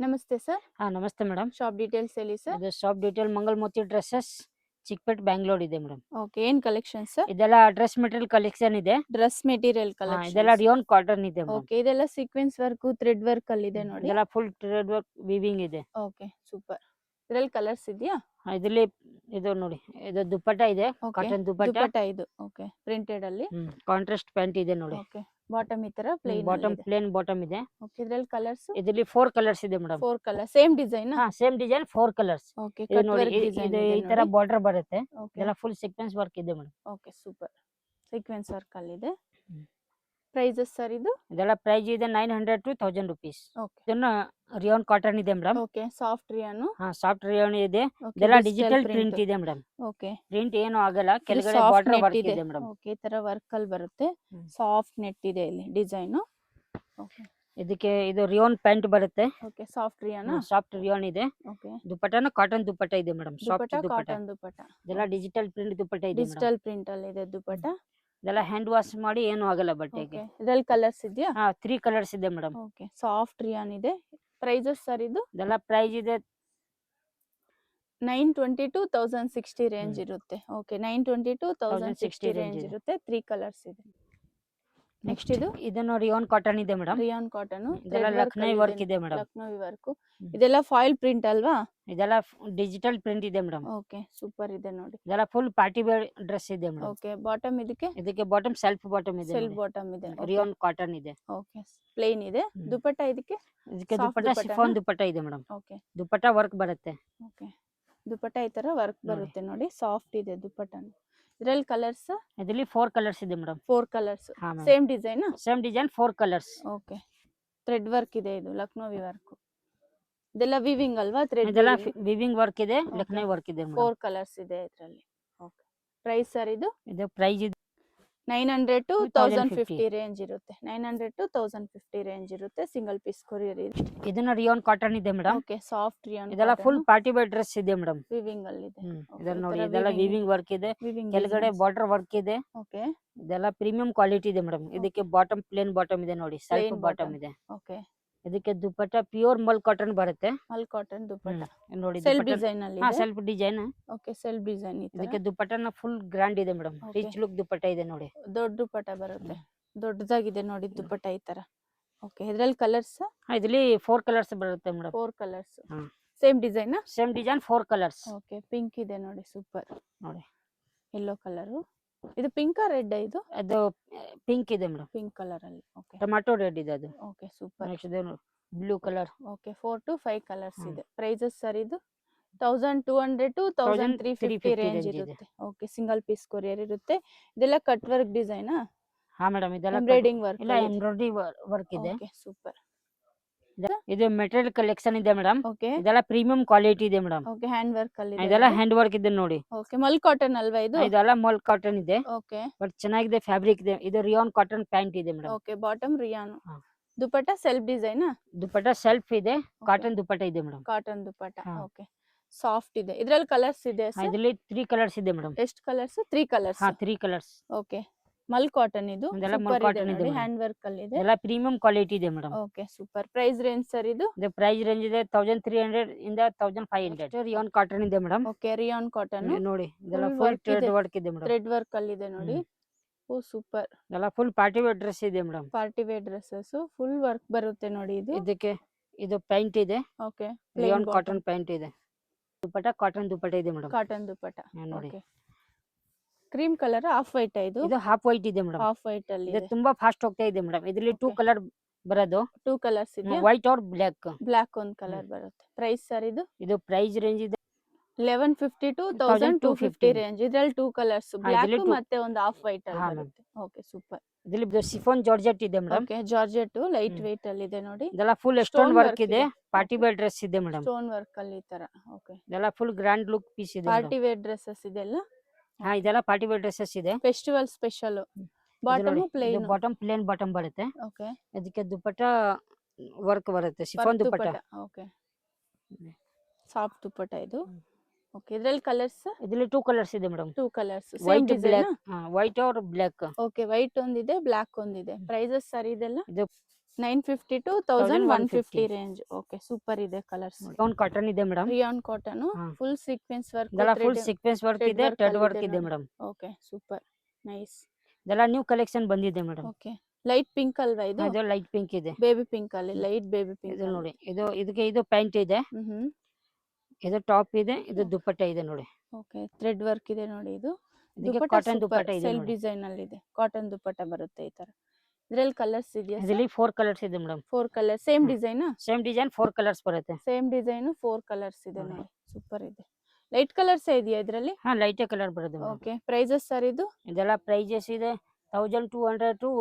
ನಮಸ್ತೆ ಸರ್. ನಮಸ್ತೆ madam. Shop details ಹೇಳಿ ಸರ್. ಇದು shop detail Mangal Moti dresses Chickpet Bangalore ಇದೆ ಮೇಡಮ್. ಓಕೆ, ಏನ್ ಕಲೆಕ್ಷನ್ ಸರ್? ಇದೆಲ್ಲ ಡ್ರೆಸ್ ಮೆಟೀರಿಯಲ್ ಕಲೆಕ್ಷನ್ ಇದೆ. ಡ್ರೆಸ್ ಮೆಟೀರಿಯಲ್ ಇದೆಲ್ಲ ಕಲೆಕ್ಷನ್. ರಿಯೋನ್ ಕಾಟನ್ ಇದೆ ಮೇಡಮ್. ಓಕೆ, ಇದೆಲ್ಲ ಸೀಕ್ವೆನ್ಸ್ ವರ್ಕ್, ಥ್ರೆಡ್ ವರ್ಕ್ ಅಲ್ಲಿ ಇದೆ ನೋಡಿ. ಇದೆಲ್ಲ ಫುಲ್ ಥ್ರೆಡ್ ವರ್ಕ್ ವೀವಿಂಗ್ ಇದೆ. Okay, super. ಇದರಲ್ಲಿ ಕಲರ್ಸ್ ಇದೆಯಾ? ಇದರಲ್ಲಿ ಇದು ನೋಡಿ, ಇದು ದುಪ್ಪಟ್ಟ ಇದೆ, ಕಾಟನ್ ದುಪ್ಪಟ್ಟ ಇದು. ಓಕೆ, ಪ್ರಿಂಟೆಡ್ ಅಲ್ಲಿ. ಕಾಂಟ್ರಾಸ್ಟ್ ಪ್ಯಾಂಟ್ ಇದೆ ನೋಡಿ. ಓಕೆ, ಬಾಟಮ್ ಈ ತರ ಪ್ಲೇನ್ ಬಾಟಮ್ ಪ್ಲೇನ್ ಬಾಟಮ್ ಇದೆ. ಓಕೆ, ಇದರಲ್ಲಿ ಕಲರ್ಸ್? ಇದರಲ್ಲಿ 4 ಕಲರ್ಸ್ ಇದೆ madam. 4 colour, same design? Same design 4 colours. Okay, ಇದು ನೋಡಿ, ಇದು ಈ ತರ ಬಾರ್ಡರ್ ಬರುತ್ತೆ. ಇದೆಲ್ಲ ಫುಲ್ ಸೀಕ್ವೆನ್ಸ್ ವರ್ಕ್ ಇದೆ madam. Okay, super. Sequence work ಅಲ್ಲಿ ಇದೆ. ಪ್ರೈಸಸ್ ಸರ್ ಇದು? ಇದೆಲ್ಲ ಪ್ರೈಸ್ ಇದೆ 900 to 1000 rupees. ಓಕೆ, ಇದನ್ನ ರಿಯೋನ್ ಕಾಟನ್ ಇದೆ madam. Okay, soft rayon. Soft rayon ಇದೆ. ಇದೆಲ್ಲ ಡಿಜಿಟಲ್ ಪ್ರಿಂಟ್ ಇದೆ ಮೇಡಮ್. ಓಕೆ, ಪ್ರಿಂಟ್ ಏನು ಆಗಲ್ಲ, ಕೆಳಗಡೆ ಬಾರ್ಡರ್ ವರ್ಕ್ ಇದೆ ಮೇಡಮ್. ಓಕೆ, ಈ ತರ ವರ್ಕ್ ಅಲ್ಲಿ ಬರುತ್ತೆ. ಸಾಫ್ಟ್ ನೆಟ್ ಇದೆ ಇಲ್ಲಿ ಡಿಸೈನ್. ಓಕೆ, ಇದಕ್ಕೆ ಇದು ರಿಯೋನ್ ಪ್ಯಾಂಟ್ ಬರುತ್ತೆ. Okay, soft rayon. Soft rayon ಇದೆ. ಓಕೆ, ದುಪ್ಪಟ್ಟನ ಕಾಟನ್ ದುಪ್ಪಟ್ಟ ಇದೆ ಮೇಡಮ್. ಸಾಫ್ಟ್ ದುಪ್ಪಟ್ಟ, ಕಾಟನ್ ದುಪ್ಪಟ್ಟ. ಇದೆಲ್ಲ ಡಿಜಿಟಲ್ ಪ್ರಿಂಟ್ ದುಪ್ಪಟ್ಟ ಇದೆ ಮೇಡಮ್. ಡಿಜಿಟಲ್ ಪ್ರಿಂಟ್ ಅಲ್ಲಿ ಇದೆ ದುಪ್ಪಟ್ಟ. ಇದೆಲ್ಲ ಹ್ಯಾಂಡ್ ವಾಶ್ ಮಾಡಿ ಏನು ಆಗಲ್ಲ ಬಟ್ಟೆಗೆ. ಇದರಲ್ಲಿ ಕಲರ್ಸ್ ಇದೆಯಾ? 3 ಕಲರ್ಸ್ ಇದೆ ಮೇಡಮ್. ಓಕೆ, ಸಾಫ್ಟ್ ರಿಯಾನ್ ಇದೆ. ಪ್ರೈಸಸ್ ಸರ್ ಇದು? ಇದೆಲ್ಲ ಪ್ರೈಸ್ ಇದೆ 920 to 1060 ರೇಂಜ್ ಇರುತ್ತೆ. ಓಕೆ, 920 to 1060 ರೇಂಜ್ ಇರುತ್ತೆ. 3 ಕಲರ್ಸ್ ಇದೆ. ನೆಕ್ಸ್ಟ್ ಇದು? ಇದನ್ನು ರಿಯೋನ್ ಕಾಟನ್ ಇದೆ ಮೇಡಮ್. Rayon cotton. ಇದೆಲ್ಲ ಲಕ್ನೋ ವರ್ಕ್ ಇದೆ ಮೇಡಮ್. ಲಕ್ನೋ ವರ್ಕ್. ಇದೆಲ್ಲ ಫಾಯಿಲ್ ಪ್ರಿಂಟ್ ಅಲ್ವಾ? ಇದೆಲ್ಲ ಡಿಜಿಟಲ್ ಪ್ರಿಂಟ್ ಇದೆ ಮೇಡಮ್. ಓಕೆ, ಸೂಪರ್ ಇದೆ ನೋಡಿ. ಇದೆಲ್ಲ ಫುಲ್ ಪಾರ್ಟಿ ವೇರ್ ಡ್ರೆಸ್ ಇದೆ ಮೇಡಮ್. ಓಕೆ, ಬಾಟಮ್ ಇದಕ್ಕೆ ಬಾಟಮ್ ಸೆಲ್ಫ್ ಬಾಟಮ್ ಇದೆ. ಸೆಲ್ಫ್ ಬಾಟಮ್ ಇದೆ. ರಿಯೋನ್ ಕಾಟನ್ ಇದೆ. ಓಕೆ, ಪ್ಲೇನ್ ಇದೆ. ದುಪ್ಪಟ್ಟ ಇದಕ್ಕೆ ದುಪ್ಪಟ್ಟ ಶಿಫಾನ್ ದುಪ್ಪಟ್ಟ ಇದೆ ಮೇಡಮ್. ಓಕೆ, ದುಪ್ಪಟ್ಟ ವರ್ಕ್ ಬರುತ್ತೆ. ಓಕೆ, ದುಪ್ಪಟ್ಟ ಈ ತರ ವರ್ಕ್ ಬರುತ್ತೆ ನೋಡಿ. ಸಾಫ್ಟ್ ಇದೆ ದುಪ್ಪಟ್ಟ. ಇದರಲ್ಲಿ ಕಲರ್ಸ್? ಇದರಲ್ಲಿ 4 ಕಲರ್ಸ್ ಇದೆ madam. 4 colours. Same design? Same design 4 colours. Okay, thread work ಇದೆ. ಇದು ಲಕ್ನೋ ವರ್ಕ್. ಇದೆಲ್ಲ ವಿವಿಂಗ್ ಅಲ್ವಾ? ಥ್ರೆಡ್ ಇದೆಲ್ಲ ವಿವಿಂಗ್ ವರ್ಕ್ ಇದೆ, ಲಕ್ನೋ ವರ್ಕ್ ಇದೆ ಮೇಡಮ್. 4 ಕಲರ್ಸ್ ಇದೆ ಇದರಲ್ಲಿ. ಓಕೆ, ಪ್ರೈಸ್ ಸರ್ ಇದು? ಇದು ಪ್ರೈಸ್ ಇದೆ 900 to 1050 ರೇಂಜ್ ಇರುತ್ತೆ. 900 to 1050 ರೇಂಜ್ ಇರುತ್ತೆ. ಸಿಂಗಲ್ ಪೀಸ್ ಕೊರಿಯರ್ ಇದೆ. ಇದನ್ನ ರಿಯೋನ್ ಕಾಟನ್ ಇದೆ ಮೇಡಮ್. Okay, soft rayon. ಇದೆಲ್ಲ ಫುಲ್ ಪಾರ್ಟಿ ವೇರ್ ಡ್ರೆಸ್ ಇದೆ ಮೇಡಮ್. ವಿವಿಂಗ್ ಅಲ್ಲಿ ಇದೆ. ಇದನ್ನ ನೋಡಿ, ಇದೆಲ್ಲ ವಿವಿಂಗ್ ವರ್ಕ್ ಇದೆ, ಕೆಳಗಡೆ ಬಾರ್ಡರ್ ವರ್ಕ್ ಇದೆ. ಓಕೆ, ಇದೆಲ್ಲ ಪ್ರೀಮಿಯಂ ಕ್ವಾಲಿಟಿ ಇದೆ ಮೇಡಮ್. ಇದಕ್ಕೆ ಬಾಟಮ್ ಪ್ಲೇನ್ ಬಾಟಮ್ ಇದೆ ನೋಡಿ, ಸೆಲ್ಫ್ ಬಾಟಮ್ ಇದೆ. ಓಕೆ, ಇದಕ್ಕೆ ದುಪ್ಪಟ್ಟ ಪ್ಯೂರ್ ಮಲ್ ಕಾಟನ್ ಬರುತ್ತೆ. ಮಲ್ ಕಾಟನ್ ದುಪ್ಪಟ್ಟ ನೋಡಿ, ಸೆಲ್ಫ್ ಡಿಸೈನ್ ಅಲ್ಲಿ ಇದೆ. Self design. Okay, self design ಇದೆ. ಇದಕ್ಕೆ ದುಪ್ಪಟ್ಟನ ಫುಲ್ ಗ್ರ್ಯಾಂಡ್ ಇದೆ ಮೇಡಮ್. ರಿಚ್ ಲುಕ್ ದುಪ್ಪಟ್ಟ ಇದೆ ನೋಡಿ. ದೊಡ್ಡ ದುಪ್ಪಟ್ಟ ಬರುತ್ತೆ. ದೊಡ್ಡದಾಗಿದೆ ನೋಡಿ ದುಪ್ಪಟ್ಟ ಈ ತರ. ಓಕೆ, ಇದರಲ್ಲಿ ಕಲರ್ಸ್? ಇದರಲ್ಲಿ 4 ಕಲರ್ಸ್ ಬರುತ್ತೆ madam. 4 colours. Same design? Same design 4 colours. Okay, pink ಇದೆ ನೋಡಿ, ಸೂಪರ್ ನೋಡಿ. Yellow colour. ಇದು ಪಿಂಕ್ ರೆಡ್? ಇದು ಅದು ಪಿಂಕ್ ಇದೆ ಮೇಡಮ್. ಪಿಂಕ್ ಕಲರ್ ಅಲ್ಲಿ. ಓಕೆ, ಟೊಮ್ಯಾಟೊ ರೆಡ್ ಇದೆ ಅದು. Okay, super. ನೆಕ್ಸ್ಟ್ ಇದೆ blue colour. Okay, 4 to 5 colours ಇದೆ. ಪ್ರೈಸಸ್ ಸರ್ ಇದು? 1200 to 1350 ರೇಂಜ್ ಇರುತ್ತೆ. ಓಕೆ, ಸಿಂಗಲ್ ಪೀಸ್ ಕೊರಿಯರ್ ಇರುತ್ತೆ. ಇದೆಲ್ಲ ಕಟ್ ವರ್ಕ್ ಡಿಸೈನ್? ಮೇಡಮ್, ಇದೆಲ್ಲ ಎಂಬ್ರಾಯ್ಡಿಂಗ್ ವರ್ಕ್. ಇಲ್ಲ, ಎಂಬ್ರಾಯ್ಡರಿ ವರ್ಕ್ ಇದೆ. Okay, super. ಇದು ಮೆಟೀರಿಯಲ್ ಕಲೆಕ್ಷನ್ ಇದೆ ಮೇಡಮ್. ಓಕೆ, ಇದೆಲ್ಲ ಪ್ರೀಮಿಯಂ ಕ್ವಾಲಿಟಿ ಇದೆ ಮೇಡಮ್. ಓಕೆ, ಹ್ಯಾಂಡ್ ವರ್ಕ್ ಅಲ್ಲಿ ಇದೆ. ಇದೆಲ್ಲ ಹ್ಯಾಂಡ್ ವರ್ಕ್ ಇದೆ ನೋಡಿ. ಓಕೆ, ಮಲ್ ಕಾಟನ್ ಅಲ್ವಾ ಇದು? ಇದೆಲ್ಲ ಮಲ್ ಕಾಟನ್ ಇದೆ. ಓಕೆ, ಬಟ್ ಚೆನ್ನಾಗಿದೆ ಫ್ಯಾಬ್ರಿಕ್ ಇದೆ. ಇದು ರಿಯಾನ್ ಕಾಟನ್ ಪ್ಯಾಂಟ್ ಇದೆ madam. Okay, bottom rayon. Dupatta self design? Dupatta self ಇದೆ, ಕಾಟನ್ ದುಪ್ಪಟ್ಟ ಇದೆ madam. Cotton dupatta. Okay, soft ಇದೆ. ಇದರಲ್ಲಿ ಕಲರ್ಸ್ ಇದೆ ಸರ್? ಇದರಲ್ಲಿ 3 ಕಲರ್ಸ್ ಇದೆ ಮೇಡಮ್. ಎಷ್ಟು colours? 3 colours. 3 colours. Okay, mul cotton ಇದು. ಇದೆಲ್ಲ ಮಲ್ ಕಾಟನ್ ಇದೆ, ಹ್ಯಾಂಡ್ ವರ್ಕ್ ಅಲ್ಲಿ ಇದೆ. ಎಲ್ಲ ಪ್ರೀಮಿಯಂ ಕ್ವಾಲಿಟಿ ಇದೆ madam. Okay, super. Price range sir ಇದು? ಇದು ಪ್ರೈಸ್ ರೇಂಜ್ ಇದೆ 1300 ಇಂದ 1500. ರಿಯಾನ್ ಕಾಟನ್ ಇದೆ ಮೇಡಮ್. ಓಕೆ, ರಿಯಾನ್ ಕಾಟನ್ ನೋಡಿ, ಇದೆಲ್ಲ ಫುಲ್ ಥ್ರೆಡ್ ವರ್ಕ್ ಇದೆ ಮೇಡಮ್. ಥ್ರೆಡ್ ವರ್ಕ್ ಅಲ್ಲಿ ಇದೆ ನೋಡಿ. Oh, super. ಇದೆಲ್ಲ ಫುಲ್ ಪಾರ್ಟಿ ವೇರ್ ಡ್ರೆಸ್ ಇದೆ madam. Party wear dresses full work ಬರುತ್ತೆ ನೋಡಿ. ಇದಕ್ಕೆ ಇದು ಪ್ಯಾಂಟ್ ಇದೆ. ಓಕೆ, ರಿಯಾನ್ ಕಾಟನ್ ಪ್ಯಾಂಟ್ ಇದೆ. ದುಪ್ಪಟ್ಟ ಕಾಟನ್ ದುಪ್ಪಟ್ಟ ಇದೆ ಮೇಡಮ್. ಕಾಟನ್ ದುಪ್ಪಟ್ಟ ನೋಡಿ. Cream colour, of white. ಇದು ಹಾಫ್ ವೈಟ್ ಇದೆ ಮೇಡಮ್. ಆಫ್ ವೈಟ್ ಅಲ್ಲಿ ಇದು ತುಂಬಾ ಫಾಸ್ಟ್ ಹೋಗ್ತಾ ಇದೆ ಮೇಡಮ್. ಇದರಲ್ಲಿ 2 ಕಲರ್ ಬರೋದು. 2 ಕಲರ್ಸ್ ಇದೆ. White or black. ಬ್ಲಾಕ್ ಒಂದು ಕಲರ್ ಬರುತ್ತೆ. ಪ್ರೈಸ್ ಸರ್ ಇದು? ಇದು ಪ್ರೈಸ್ ರೇಂಜ್ ಇದೆ 1150 to 1250 ರೇಂಜ್. ಇದರಲ್ಲಿ 2 ಕಲರ್ಸ್, ಬ್ಲಾಕ್ ಮತ್ತೆ ಒಂದು ಆಫ್ ವೈಟ್ ಅಲ್ಲಿ ಬರುತ್ತೆ. Okay, super. ಇದರಲ್ಲಿ ಶಿಫಾನ್ ಜಾರ್ಜೆಟ್ ಇದೆ madam. Okay, georgette light weight ಅಲ್ಲಿ ಇದೆ ನೋಡಿ. ಇದೆಲ್ಲ ಫುಲ್ ಸ್ಟೋನ್ ವರ್ಕ್ ಇದೆ, ಪಾರ್ಟಿ ವೇರ್ ಡ್ರೆಸ್ ಇದೆ ಮೇಡಮ್. ಸ್ಟೋನ್ ವರ್ಕ್ ಅಲ್ಲಿ ಈ ತರ. ಓಕೆ, ಇದೆಲ್ಲ ಫುಲ್ ಗ್ರ್ಯಾಂಡ್ ಲುಕ್ ಪೀಸ್ ಇದೆ. ಪಾರ್ಟಿ ವೇರ್ ಡ್ರೆಸ್ಸಸ್ ಇದೆಲ್ಲ. ಇದೆಲ್ಲ ಪಾರ್ಟಿ ವೇರ್ ಡ್ರೆಸ್ಸಸ್ ಇದೆ. Festival special. Bottom plain. Bottom plain bottom ಬರುತ್ತೆ. ಓಕೆ, ಅದಕ್ಕೆ ದುಪ್ಪಟ್ಟ ವರ್ಕ್ ಬರುತ್ತೆ, chiffon dupatta. Okay, soft dupatta ಇದು. ಓಕೆ, ಇದರಲ್ಲಿ ಕಲರ್ಸ್? ಇದರಲ್ಲಿ 2 ಕಲರ್ಸ್ ಇದೆ madam. 2 colours. White black. White or black. Okay, white ಒಂದಿದೆ, ಬ್ಲಾಕ್ ಒಂದಿದೆ. ಪ್ರೈಸಸ್ ಸರ್ ಇದೆಲ್ಲ? ಇದು 950 to 1150 ರೇಂಜ್. ಓಕೆ, ಸೂಪರ್ ಇದೆ ಕಲರ್ಸ್. ಒಂದು ಕಾಟನ್ ಇದೆ ಮೇಡಮ್. ರಿಯಾನ್ ಕಾಟನ್, ಹಾ. ಫುಲ್ ಸೀಕ್ವೆನ್ಸ್ ವರ್ಕ್, ಇದೆಲ್ಲ ಫುಲ್ ಸೀಕ್ವೆನ್ಸ್ ವರ್ಕ್ ಇದೆ, ಥ್ರೆಡ್ ವರ್ಕ್ ಇದೆ ಮೇಡಮ್. Okay, super nice. ಇದೆಲ್ಲ ನ್ಯೂ ಕಲೆಕ್ಷನ್ ಬಂದಿದೆ ಮೇಡಮ್. ಓಕೆ, ಲೈಟ್ ಪಿಂಕ್ ಅಲ್ವಾ ಇದು? ಇದು ಲೈಟ್ ಪಿಂಕ್ ಇದೆ, ಬೇಬಿ ಪಿಂಕ್ ಅಲ್ಲಿ, ಲೈಟ್ ಬೇಬಿ ಪಿಂಕ್. ಇದು ನೋಡಿ, ಇದಕ್ಕೆ ಇದು ಪ್ಯಾಂಟ್ ಇದೆ, ಇದು ಟಾಪ್ ಇದೆ, ಇದು ದುಪ್ಪಟ್ಟ ಇದೆ ನೋಡಿ. ಓಕೆ, ಥ್ರೆಡ್ ವರ್ಕ್ ಇದೆ ನೋಡಿ. ಇದು ಇದಕ್ಕೆ ಕಾಟನ್ ದುಪ್ಪಟ್ಟ ಇದೆ ಸೆಲ್ಫ್ ನೋಡಿ. ಡಿಸೈನ್ ಅಲ್ಲಿ ಇದೆ, ಕಾಟನ್ ದುಪ್ಪಟ್ಟ ಬರುತ್ತೆ ಈ ತರ. ಇದ್ರಲ್ಲಿ ಕಲರ್ಸ್ ಇದೆಯಾ? ಇದರಲ್ಲಿ 4 ಕಲರ್ಸ್ ಇದೆ ಮೇಡಮ್. 4 ಕಲರ್, ಸೇಮ್ ಹ್ಮ್. ಡಿಸೈನ್? ಸೇಮ್ ಡಿಸೈನ್ 4 ಕಲರ್ಸ್ ಬರುತ್ತೆ. ಸೇಮ್ ಡಿಸೈನ್ 4 ಕಲರ್ಸ್ ಇದೆ ನೋಡಿ. ನೋಡಿ, ಸೂಪರ್ ಇದೆ. ಲೈಟ್ ಕಲರ್ಸ್ ಇದೆಯಾ ಇದ್ರಲ್ಲಿ? ಹಾ, ಲೈಟ್ ಕಲರ್ ಬರುತ್ತೆ ಮೇಡಮ್. ಓಕೆ, ಪ್ರೈಸಸ್ ಸರ್ ಇದು? ಇದೆಲ್ಲ ಪ್ರೈಜಸ್ ಇದೆ 1200 to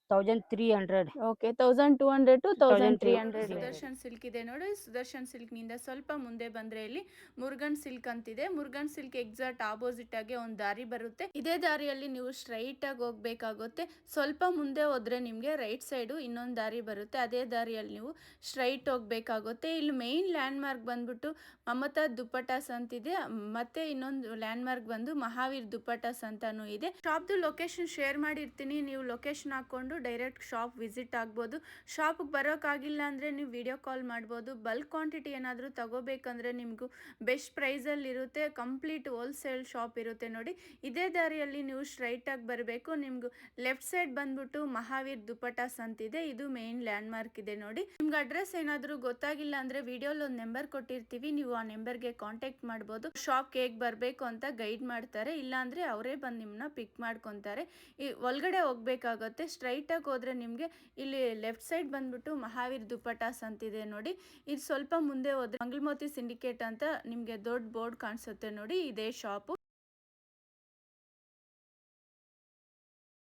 1300. Okay, 1200 to 1300. Sudarshan silk ಇದೆ ನೋಡಿ. ಸುದರ್ಶನ್ ಸಿಲ್ಕ್ ನಿಂದ ಸ್ವಲ್ಪ ಮುಂದೆ ಬಂದ್ರೆ ಇಲ್ಲಿ ಮುರುಗನ್ ಸಿಲ್ಕ್ ಅಂತಿದೆ. ಮುರುಗನ್ ಸಿಲ್ಕ್ ಎಕ್ಸಾಕ್ಟ್ ಆಪೋಸಿಟ್ ಆಗಿ ಒಂದು ದಾರಿ ಬರುತ್ತೆ. ಇದೇ ದಾರಿಯಲ್ಲಿ ನೀವು ಸ್ಟ್ರೈಟ್ ಆಗಿ ಹೋಗ್ಬೇಕಾಗುತ್ತೆ. ಸ್ವಲ್ಪ ಮುಂದೆ ಹೋದ್ರೆ ನಿಮ್ಗೆ ರೈಟ್ ಸೈಡ್ ಇನ್ನೊಂದು ದಾರಿ ಬರುತ್ತೆ. ಅದೇ ದಾರಿಯಲ್ಲಿ ನೀವು ಸ್ಟ್ರೈಟ್ ಹೋಗ್ಬೇಕಾಗುತ್ತೆ. ಇಲ್ಲಿ ಮೇನ್ ಲ್ಯಾಂಡ್ ಮಾರ್ಕ್ ಬಂದ್ಬಿಟ್ಟು ಮಮತಾ ದುಪ್ಪಟಾಸ್ ಅಂತಿದೆ, ಮತ್ತೆ ಇನ್ನೊಂದು ಲ್ಯಾಂಡ್ ಮಾರ್ಕ್ ಬಂದು ಮಹಾವೀರ್ ದುಪ್ಪಟಾಸ್ ಅಂತಾನು ಇದೆ. ಶಾಪ್ದು ಲೊಕೇಶನ್ ಶೇರ್ ಮಾಡಿರ್ತೀನಿ, ನೀವು ಲೊಕೇಶನ್ ಹಾಕೊಂಡು ಡೈರೆಕ್ಟ್ ಶಾಪ್ ವಿಸಿಟ್ ಆಗ್ಬೋದು. ಶಾಪ್ಗೆ ಬರೋಕ್ಕಾಗಿಲ್ಲ ಅಂದರೆ ನೀವು ವಿಡಿಯೋ ಕಾಲ್ ಮಾಡ್ಬೋದು. ಬಲ್ಕ್ ಕ್ವಾಂಟಿಟಿ ಏನಾದರೂ ತಗೋಬೇಕಂದ್ರೆ ನಿಮಗೂ ಬೆಸ್ಟ್ ಪ್ರೈಸಲ್ಲಿ ಇರುತ್ತೆ. ಕಂಪ್ಲೀಟ್ ಹೋಲ್ಸೇಲ್ ಶಾಪ್ ಇರುತ್ತೆ ನೋಡಿ. ಇದೇ ದಾರಿಯಲ್ಲಿ ನೀವು ಸ್ಟ್ರೈಟಾಗಿ ಬರಬೇಕು. ನಿಮಗೂ ಲೆಫ್ಟ್ ಸೈಡ್ ಬಂದ್ಬಿಟ್ಟು ಮಹಾವೀರ್ ದುಪ್ಪಟಾಸ್ ಅಂತಿದೆ, ಇದು ಮೇನ್ ಲ್ಯಾಂಡ್ ಮಾರ್ಕ್ ಇದೆ ನೋಡಿ. ನಿಮ್ಗೆ ಅಡ್ರೆಸ್ ಏನಾದರೂ ಗೊತ್ತಾಗಿಲ್ಲ ಅಂದರೆ ವಿಡಿಯೋಲಿ ಒಂದು ನಂಬರ್ ಕೊಟ್ಟಿರ್ತೀವಿ, ನೀವು ಆ ನಂಬರ್ಗೆ ಕಾಂಟ್ಯಾಕ್ಟ್ ಮಾಡ್ಬೋದು. ಶಾಪ್ಗೆ ಹೇಗೆ ಬರಬೇಕು ಅಂತ ಗೈಡ್ ಮಾಡ್ತಾರೆ, ಇಲ್ಲಾಂದರೆ ಅವರೇ ಬಂದು ನಿಮ್ಮನ್ನ ಪಿಕ್ ಮಾಡ್ಕೊತಾರೆ. ಈ ಒಳಗಡೆ ಹೋಗ್ಬೇಕಾಗುತ್ತೆ. ಸ್ಟ್ರೈಟಾಗಿ ಹೋದ್ರೆ ನಿಮಗೆ ಇಲ್ಲಿ ಲೆಫ್ಟ್ ಸೈಡ್ ಬಂದ್ಬಿಟ್ಟು ಮಹಾವೀರ್ ದುಪ್ಪಟಾಸ್ ಅಂತಿದೆ ನೋಡಿ. ಇದು ಸ್ವಲ್ಪ ಮುಂದೆ ಹೋದ್ರೆ ಮಂಗಳಮೋತಿ ಸಿಂಡಿಕೇಟ್ ಅಂತ ನಿಮಗೆ ದೊಡ್ಡ ಬೋರ್ಡ್ ಕಾಣಿಸುತ್ತೆ ನೋಡಿ, ಇದೇ ಶಾಪು.